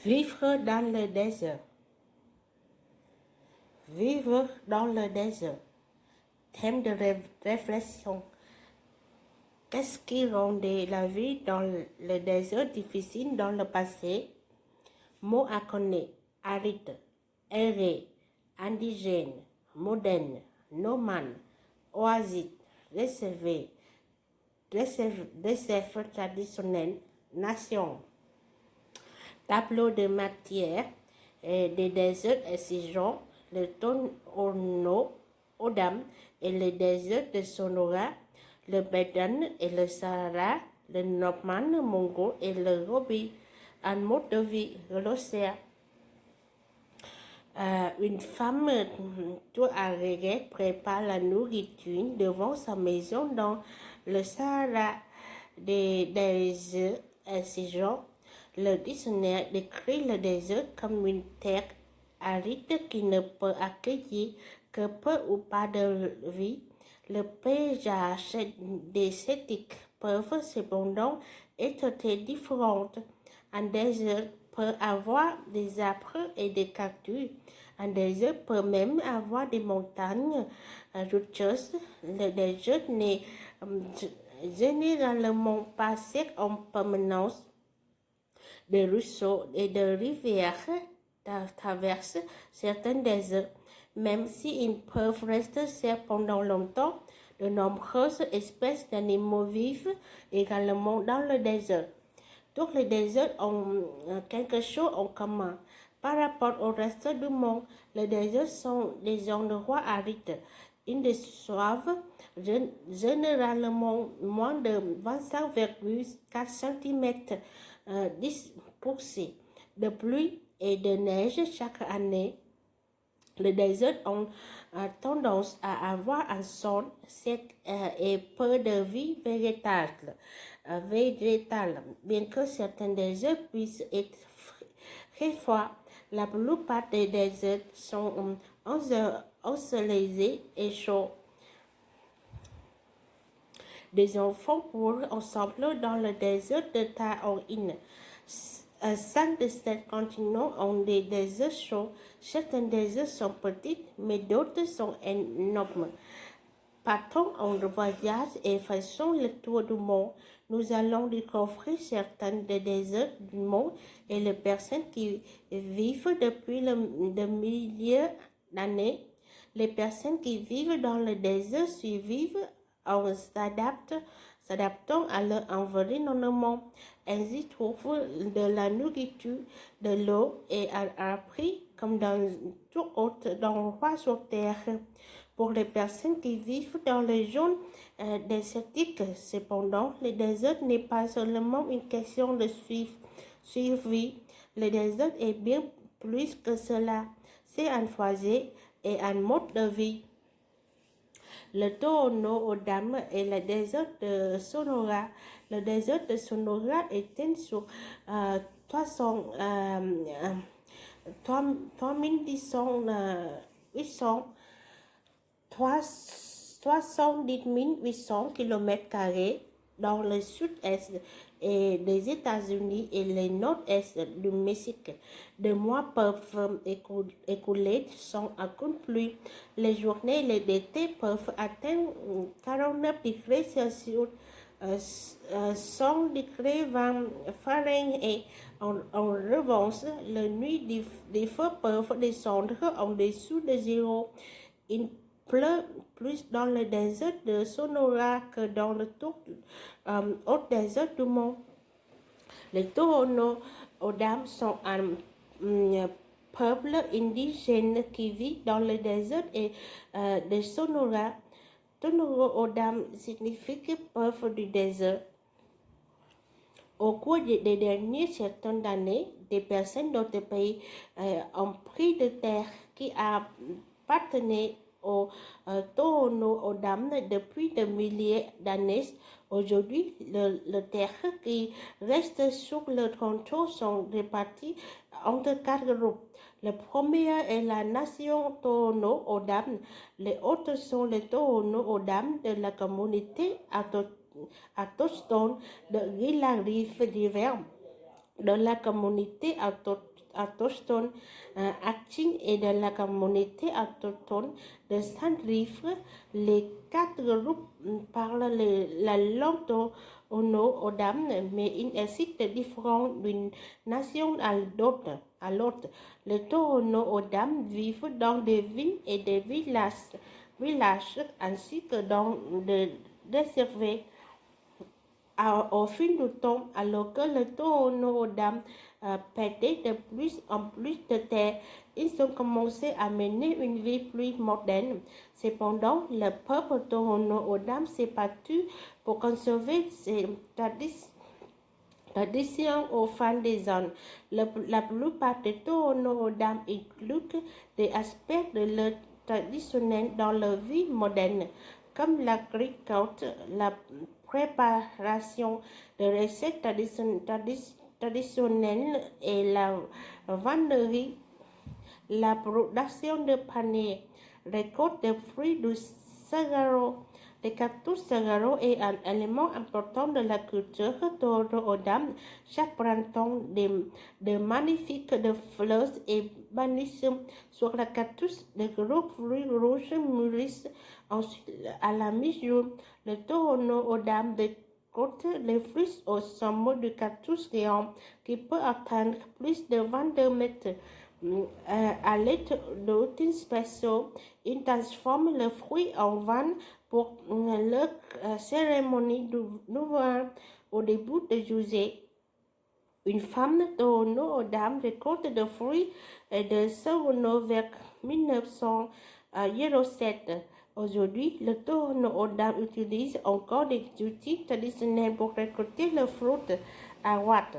Vivre dans le désert. Vivre dans le désert. Thème de réflexion. Qu'est-ce qui rendait la vie dans le désert difficile dans le passé? Mots à connaître. Aride, erré, indigène, moderne, nomade, oasis, réservé, réserve traditionnel, nation. Tableau de matière des déserts exigeants, le Tono, Odam et le désert de Sonora, le Bédan et le Sahara, le Norman Mongol et le Gobi, un mode de vie, l'océan. Une femme tout arrêtée prépare la nourriture devant sa maison dans le Sahara des déserts exigeants. Le dictionnaire décrit le désert comme une terre aride qui ne peut accueillir que peu ou pas de vie. Le paysage des esthétiques peuvent cependant être très différents. Un désert peut avoir des arbres et des cactus. Un désert peut même avoir des montagnes rocheuses. Le désert n'est généralement pas sec en permanence. Des ruisseaux et des rivières traversent certains déserts. Même s'ils peuvent rester secs pendant longtemps, de nombreuses espèces d'animaux vivent également dans le désert. Tous les déserts ont quelque chose en commun. Par rapport au reste du monde, les déserts sont des endroits arides. Ils reçoivent généralement moins de 25,4 cm de pluie et de neige chaque année. Les déserts ont tendance à avoir un sol sec et peu de vie végétale. Bien que certains déserts puissent être très froids, la plupart des déserts sont ensoleillés et chauds. Des enfants courent ensemble dans le désert de Taorin. 5 de ces continents ont des déserts chauds. Certains déserts sont petits, mais d'autres sont énormes. Partons en voyage et faisons le tour du monde. Nous allons découvrir certains des déserts du monde et les personnes qui vivent depuis des milliers d'années. Les personnes qui vivent dans le désert survivent en s'adaptant à leur environnement. Elles y trouvent de la nourriture, de l'eau et à un prix comme dans tout autre endroit sur Terre. Pour les personnes qui vivent dans les zones désertiques, cependant, le désert n'est pas seulement une question de survie. Le désert est bien plus que cela. C'est un foyer et un mode de vie. Le Tohono O'odham et le désert de Sonora. Le désert de Sonora éteint sur 310 800 km² dans le sud-est des États-Unis et le nord-est du Mexique. Des mois peuvent écouler sans aucune pluie. Les journées et l'été peuvent atteindre 49 degrés Celsius, 100 degrés Fahrenheit. En revanche, les nuits des feux peuvent descendre en dessous de zéro. Il pleut plus dans le désert de Sonora que dans le tout autre désert du monde. Les Tohono O'odham sont un peuple indigène qui vit dans le désert de Sonora. Tohono O'odham signifie peuple du désert. Au cours des dernières certaines années, des personnes d'autres pays ont pris des terres qui appartenaient au Tohono O'odham depuis des milliers d'années. Aujourd'hui, les terres qui restent sous leur contrôle sont réparties entre 4 groupes. Le premier est la nation Tohono O'odham. Les autres sont les Tohono O'odham de la communauté autochtone de Guillarif d'hiver, de la communauté autochtones acting et de la communauté autochtone de Saint-Rifle. Les 4 groupes parlent la langue Ono-Odam, mais ils existent différents d'une nation à l'autre. Les Tohono-Odam vivent dans des villes et des villages ainsi que dans des réserves. Au fil du temps, alors que le Tohono-Odam perdait de plus en plus de terre, ils ont commencé à mener une vie plus moderne. Cependant, le peuple Tohono-Odam s'est battu pour conserver ses traditions au fil des années. La plupart des Tohono-Odam incluent des aspects de leur traditionnel dans leur vie moderne, comme l'agriculture, la préparation de recettes traditionnelles et la venderie, la production de paniers, récolte des fruits du sagaro. Le cactus sagaro est un élément important de la culture Tohono-Odam. Chaque printemps, de magnifiques fleurs épanouissent sur le cactus. De gros fruits rouges mûrissent ensuite à la mi-jour. Le Tohono-Odam décote les fruits au sommet du cactus géant qui peut atteindre plus de 22 mètres. À l'aide d'outils spéciaux, ils transforment le fruit en vin pour leur cérémonie du nouvel au début de juillet. Une femme Tohono-Odam récolte des fruits et des sauvenaux vers 1907. Aujourd'hui, le Tohono-Odam utilise encore des outils traditionnels pour récolter les fruits à Watt.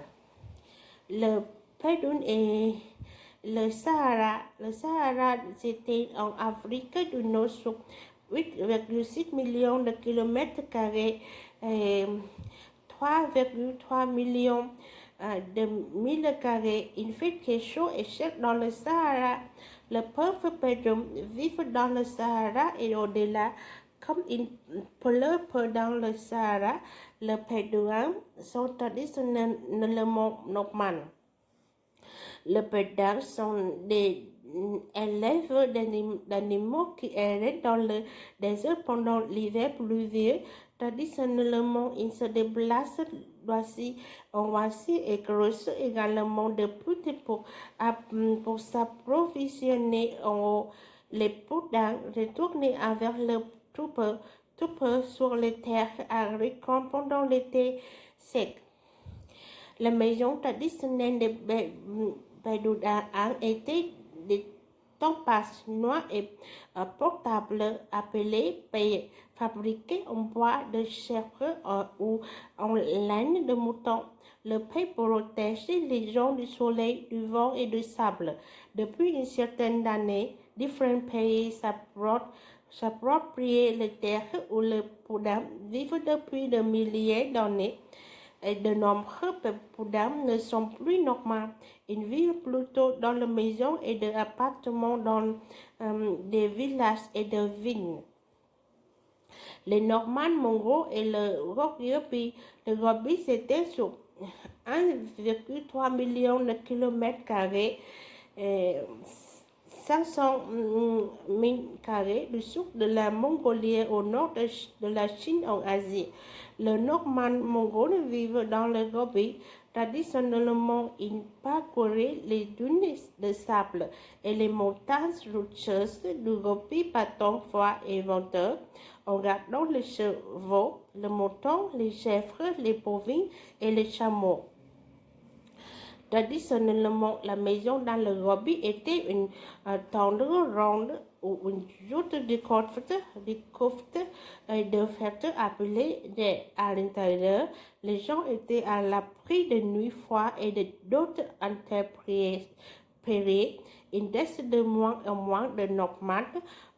Le Pédoun et le Sahara. Le Sahara s'étend en Afrique du Nord sur 8,6 millions de kilomètres carrés et 3,3 millions de milles carrés. Il fait très chaud et sec dans le Sahara. Le peuple Pédoun vit dans le Sahara et au-delà. Comme il pleut peu dans le Sahara, les Pédouins sont traditionnellement normands. Les Pédouins sont des élèves d'animaux qui errent dans le désert pendant l'hiver pluvieux. Traditionnellement, ils se déplacent d'oiseau en oiseau et creusent également des puits pour s'approvisionner en eau. Les Pédouins retournent avec leurs troupes sur les terres agricoles pendant l'été sec. La maison traditionnelle des Pédouins a été des tampasses noires et portables appelées pailles, fabriquées en bois de chèvre ou en laine de mouton. Le paille protège les gens du soleil, du vent et du sable. Depuis une certaine année, différents pays s'approprient les terres où les Pédouins vivent depuis des milliers d'années. Et de nombreux Pédouins ne sont plus normands. Ils vivent plutôt dans les maisons et des appartements dans des villages et des vignes. Les Normands mongols et le Gobi. Le Gobi s'étend sur 1,3 million de kilomètres carrés, 500 000 carrés du sud de la Mongolie au nord de la Chine en Asie. Les Normands mongols vivent dans le Gobi. Traditionnellement, ils parcouraient les dunes de sable et les montagnes rocheuses du Gobi battant froid et venteux, en gardant les chevaux, les moutons, les chèvres, les bovins et les chameaux. Traditionnellement, la maison dans le Gobi était une tendre ronde ou une joute de coffre de fer appelée à l'intérieur. Les gens étaient à l'abri de nuits froides et d'autres intempéries. Il reste de moins en moins de Normands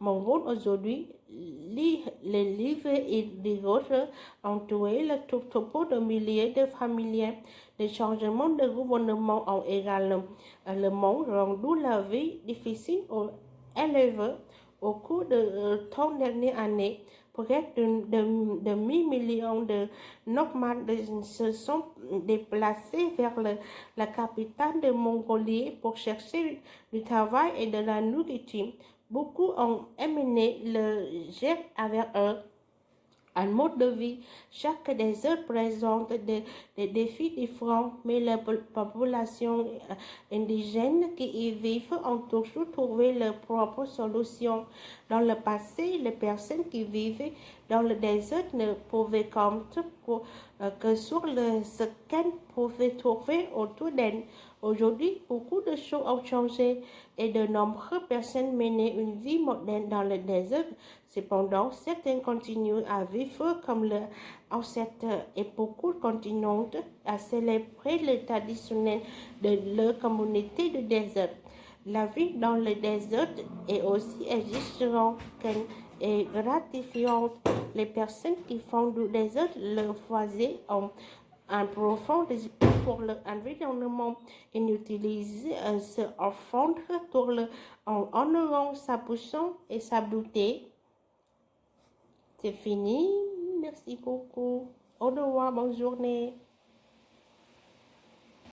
mongols aujourd'hui. Les livres et les autres ont tué le troupeau de milliers de familles. Les changements de gouvernement ont également rendu la vie difficile aux éleveurs. Au cours de 30 dernières années, près de 1000 millions de nomades se sont déplacés vers la capitale de Mongolie pour chercher du travail et de la nourriture. Beaucoup ont amené le jet avec eux. Un mode de vie, chaque désert présente des défis différents, mais les populations indigènes qui y vivent ont toujours trouvé leurs propres solutions. Dans le passé, les personnes qui vivaient dans le désert ne pouvaient compter que sur ce qu'elles pouvaient trouver autour d'elles. Aujourd'hui, beaucoup de choses ont changé et de nombreuses personnes mènent une vie moderne dans le désert. Cependant, certains continuent à vivre comme leurs ancêtres et beaucoup continuent à célébrer le traditionnel de leur communauté de désert. La vie dans le désert est aussi exigente et gratifiante. Les personnes qui font du désert leur foyer ont un profond respect pour l'environnement et n'utilisent ce offrande en honorant sa puissance et sa beauté. C'est fini. Merci beaucoup. Au revoir. Bonne journée.